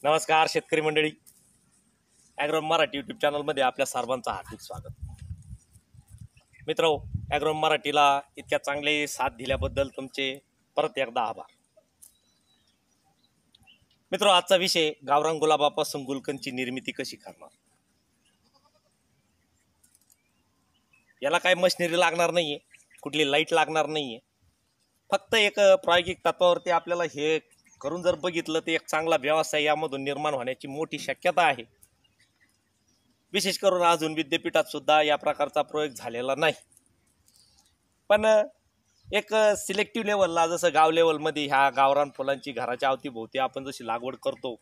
नमस्कार शेतकरी मंडळी, ॲग्रोनॉमी मराठी यूट्यूब चॅनलमध्ये आपल्या सर्वांचं हार्दिक स्वागत. मित्रो, ॲग्रोनॉमी मराठीला इतक्या चांगले साथ दिल्याबद्दल तुमचे परत एकदा आभार. मित्रो, आजचा विषय गावरान गुलाबापासून गुलकंदची निर्मिती कशी करणार. याला काही मशिनरी लागणार नाहीये, कुठली लाईट लागणार नाहीये. फक्त एक प्रायोगिक तत्वावरती आपल्याला हे करून जर बघितलं तर एक चांगला व्यवसाय यामधून निर्माण होण्याची मोठी शक्यता आहे. विशेष करून अजून विद्यापीठात सुद्धा या प्रकारचा प्रयोग झालेला नाही. पण एक सिलेक्टिव्ह लेवलला, जसं गाव लेवलमध्ये ह्या गावरान फुलांची घराच्या अवतीभोवती आपण जशी लागवड करतो,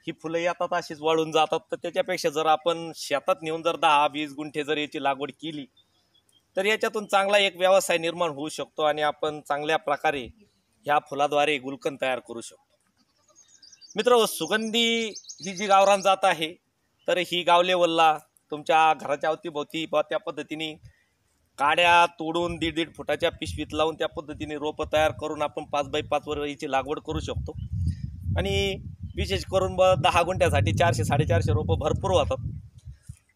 ही फुलं येतात अशीच वाळून जातात. तर त्याच्यापेक्षा जर आपण शेतात नेऊन जर 10-20 गुंठे जर याची लागवड केली तर याच्यातून चांगला एक व्यवसाय निर्माण होऊ शकतो आणि आपण चांगल्या प्रकारे ह्या फुलाद्वारे गुलकंद तयार करू शकतो. मित्र, सुगंधी ही जी गावरान जात आहे, तर ही गाव लेवलला तुमच्या घराच्या अवतीभोवती त्या पद्धतीने काड्या तोडून 1.5 फुटाच्या पिशवीत लावून त्या पद्धतीने रोपं तयार करून आपण 5x5 वर याची लागवड करू शकतो. आणि विशेष करून 10 गुंठ्यासाठी 400-450 रोपं भरपूर होतात.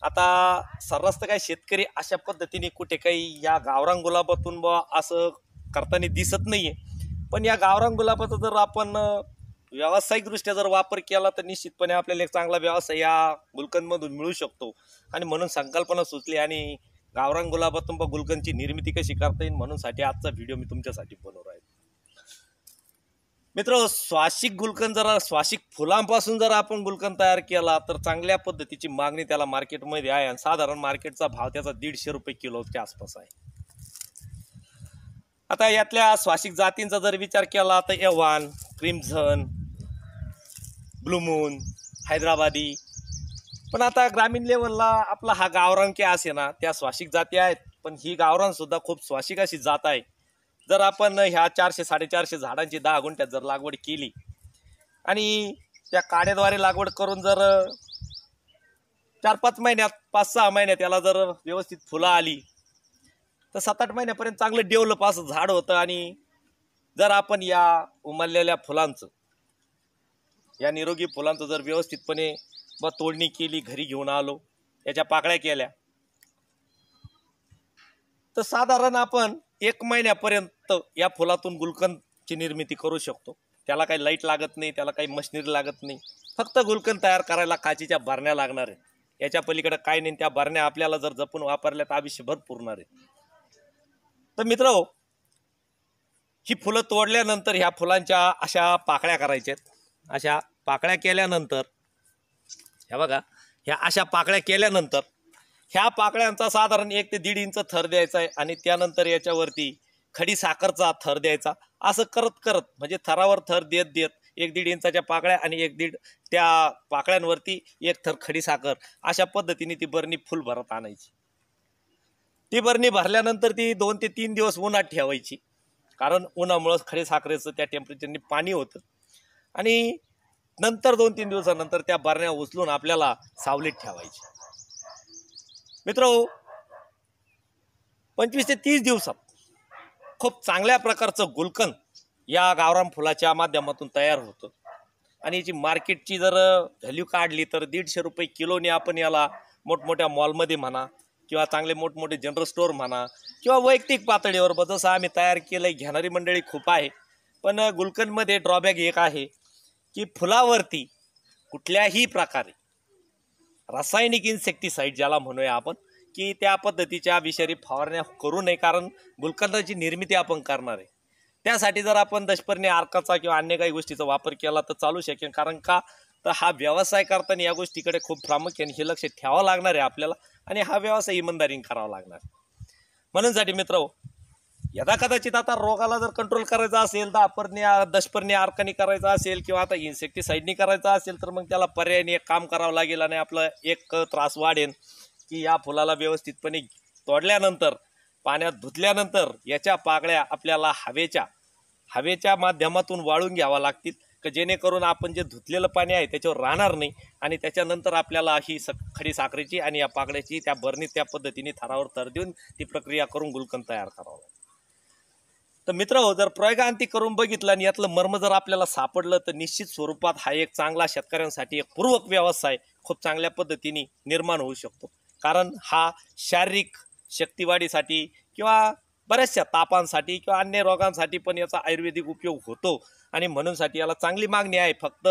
आता सर्रास तर काही शेतकरी अशा पद्धतीने कुठे काही या गावरान गुलाबातून असं करताना दिसत नाहीये. पण या गावरान गुलाबाचा जर आपण व्यावसायिकदृष्ट्या जर वापर केला तर निश्चितपणे आपल्याला एक चांगला व्यवसाय या गुलकंदमधून मिळू शकतो. आणि म्हणून संकल्पना सुचली आणि गावरान गुलाबातून गुलकंदची निर्मिती कशी करता येईल म्हणून आजचा व्हिडिओ मी तुमच्यासाठी बनवला आहे. मित्र, स्वाशिक गुलकंद स्वाशिक फुलांपासून जर आपण गुलकंद तयार केला तर चांगल्या पद्धतीची मागणी त्याला मार्केटमध्ये आहे. आणि साधारण मार्केटचा भाव त्याचा 150 रुपये किलोच्या आसपास आहे. आता यातल्या स्वाशिक जातींचा जर विचार केला तर एव्हान, क्रिम्झन, ब्लू मून, हैदराबादी. पण आता ग्रामीण लेवलला आपला हा गावरान के असे ना, त्या स्वाशिक जाती आहेत. पण ही गावरान सुद्धा खूप स्वाशिक अशी जात आहे. जर आपण ह्या 400-450 झाडांची 10 गुंठ्यात जर लागवड केली आणि त्या काड्याद्वारे लागवड करून जर 4-5 महिन्यात, 5-6 महिन्यात याला जर व्यवस्थित फुलं आली तर 7-8 महिन्यापर्यंत चांगलं डेव्हलप असं झाड होतं. आणि जर आपण या उमललेल्या फुलांचं, या निरोगी फुलांचं जर व्यवस्थितपणे तोडणी केली, घरी घेऊन आलो, याच्या पाकळ्या केल्या, तर साधारण आपण 1 महिन्यापर्यंत या फुलातून गुलकंदची निर्मिती करू शकतो. त्याला काही लाईट लागत नाही, त्याला काही मशिनरी लागत नाही. फक्त गुलकंद तयार करायला काचेच्या बरण्या लागणार आहे. याच्या पलीकडे काय नाही. त्या बरण्या आपल्याला जर जपून वापरल्या तर आयुष्यभर पुरणार आहे. तर मित्र, ही फुलं तोडल्यानंतर ह्या फुलांच्या अशा पाकळ्या करायच्या आहेत. अशा पाकळ्या केल्यानंतर ह्या बघा, ह्या अशा पाकळ्या केल्यानंतर ह्या पाकळ्यांचा साधारण 1 ते 1.5 इंच थर द्यायचा आहे. आणि त्यानंतर याच्यावरती खडी साखरचा थर द्यायचा. असं करत करत म्हणजे थरावर थर देत देत 1-1.5 इंचाच्या पाकळ्या आणि 1-1.5 त्या पाकळ्यांवरती 1 थर खडी साखर, अशा पद्धतीने ती बरणी फुल भरत आणायची. ती बरणी भरल्यानंतर ती 2 ते 3 दिवस उन्हात ठेवायची. कारण उन्हामुळं खडी साखरेचं त्या टेम्परेचरने पाणी होतं. आणि नंतर 2-3 दिवसानंतर त्या बरण्या उचलून आपल्याला सावलीत ठेवायची. मित्रो, 25 ते 30 दिवसात खूप चांगल्या प्रकारचं गुलकंद या गावरान फुलाच्या माध्यमातून तयार होतं. आणि याची मार्केटची जर व्हॅल्यू काढली तर 150 रुपये किलोने आपण याला मोठमोठ्या मॉलमध्ये म्हणा किंवा चांगले मोठमोठे जनरल स्टोअर म्हणा किंवा वैयक्तिक पातळीवर जसं आम्ही तयार केलंय, घेणारी मंडळी खूप आहे. पण गुलकंदमध्ये ड्रॉबॅक एक आहे की फुलावरती कुठल्याही प्रकारे रासायनिक इन्सेक्टिसाइड ज्याला म्हणूया आपण, की त्या पद्धतीच्या विषारी फवारण्या करू नये. कारण गुलकंदाची निर्मिती आपण करणार आहे. त्यासाठी जर आपण दशपर्णी अर्काचा किंवा अन्य काही गोष्टीचा वापर केला तर चालू शकेल. कारण का तर हा व्यवसाय करताना या गोष्टीकडे खूप प्रामुख्याने हे लक्ष ठेवावं लागणार आहे आपल्याला. आणि हा व्यवसाय इमानदारीने करावा लागणार. म्हणूनसाठी मित्र, यदा कदाचित आता रोगाला जर कंट्रोल करायचा असेल, 10पर्णी अर्काने करायचा असेल किंवा आता इन्सेक्टिसाइडनी करायचा असेल तर मग त्याला पर्यायाने एक काम करावं लागेल. आणि आपलं एक त्रास वाढेल की या फुलाला व्यवस्थितपणे तोडल्यानंतर, पाण्यात धुतल्यानंतर याच्या पाकळ्या आपल्याला हवेच्या माध्यमातून वाळून घ्यावा लागतील, की जेणेकरून आपण जे धुतलेलं पाणी आहे त्याच्यावर राहणार नाही. आणि त्याच्यानंतर आपल्याला ही खडी साखरेची आणि या पाकळ्याची त्या बरणीत त्या पद्धतीने थरावर थर देऊन ती प्रक्रिया करून गुलकंद तयार करावं लागेल. तर मित्रहो, जर प्रयोगांती करून बघितलं आणि यातलं मर्म जर आपल्याला सापडलं तर निश्चित स्वरूपात हा एक चांगला शेतकऱ्यांसाठी एक पूरक व्यवसाय खूप चांगल्या पद्धतीने निर्माण होऊ शकतो. कारण हा शारीरिक शक्तिवाढीसाठी किंवा बऱ्याचशा तापांसाठी किंवा अन्य रोगांसाठी पण याचा आयुर्वेदिक उपयोग होतो आणि म्हणूनसाठी याला चांगली मागणी आहे. फक्त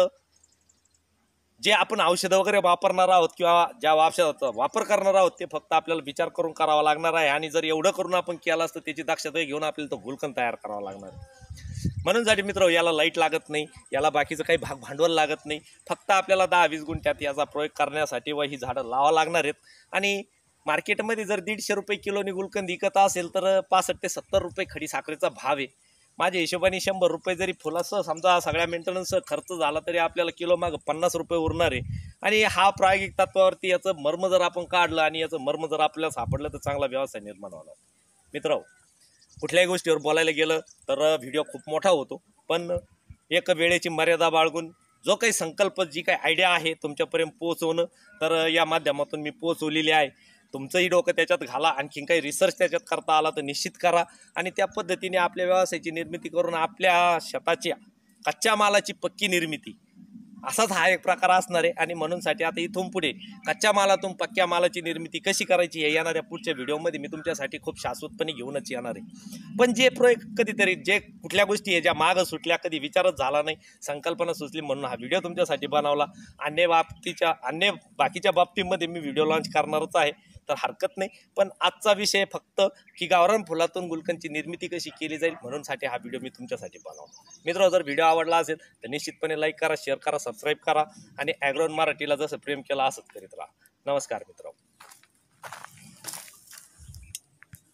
जे आपण औषधं वगैरे वापरणार आहोत किंवा ज्या औषधाचा वापर करणार आहोत ते फक्त आपल्याला विचार करून करावा लागणार आहे. आणि जर एवढं करून आपण केलं असतं त्याची दक्षता घेऊन आपल्याला तो गुलकंद तयार करावा लागणार आहे. म्हणूनसाठी मित्र, याला लाईट लागत नाही, याला बाकीचं काही भांडवल लागत नाही. फक्त आपल्याला 10-20 गुंठ्यात याचा प्रयोग करण्यासाठी व ही झाडं लावा लागणार आहेत. आणि मार्केटमध्ये जर 150 रुपये किलोनी गुलकंद विकत असेल तर 65 ते 70 रुपये खडी साखरेचा भाव आहे. माझ्या हिशोबाने 100 रुपये जरी फुलासह समजा सगळ्या मेंटेनन्सचा खर्च झाला तरी आपल्याला किलो मागं 50 रुपये उरणार आहे. आणि हा प्रायोगिक तत्वावरती याचं मर्म जर आपण काढलं आणि याचं मर्म जर आपल्याला सापडलं तर चांगला व्यवसाय निर्माण होणार. मित्र, कुठल्याही गोष्टीवर बोलायला गेलं तर व्हिडिओ खूप मोठा होतो, पण एक वेळेची मर्यादा बाळगून जो काही संकल्प, जी काही आयडिया आहे तुमच्यापर्यंत पोहोचवणं, तर या माध्यमातून मी पोहोचवलेली आहे. तुमचंही डोकं त्याच्यात घाला, आणखीन काही रिसर्च त्याच्यात करता आला तर निश्चित करा आणि त्या पद्धतीने आपल्या व्यवसायाची निर्मिती करून आपल्या शेताच्या कच्च्या मालाची पक्की निर्मिती, असाच हा एक प्रकार असणार आहे. आणि म्हणूनसाठी आता इथून पुढे कच्च्या मालातून पक्क्या मालाची निर्मिती कशी करायची हे येणाऱ्या पुढच्या व्हिडिओमध्ये मी तुमच्यासाठी खूप शाश्वतपणे घेऊनच येणार आहे. पण जे प्रयोग कधीतरी जे कुठल्या गोष्टी आहे ज्या मागं सुटल्या, कधी विचारच झाला नाही, संकल्पना सुचली म्हणून हा व्हिडिओ तुमच्यासाठी बनवला. अन्य बाकीच्या बाबतीमध्ये मी व्हिडिओ लॉन्च करणारच आहे, तर हरकत नाही. पण आजचा विषय फक्त की गावरान फुलातून गुलकंदची निर्मिती कशी केली जाईल म्हणूनसाठी हा व्हिडिओ मी तुमच्यासाठी बनवला. मित्र, जर व्हिडिओ आवडला असेल तर निश्चितपणे लाईक करा, शेअर करा, सबस्क्राईब करा आणि ॲग्रोन मराठीला जसं प्रेम केलं असंच करीत राहा. नमस्कार मित्र.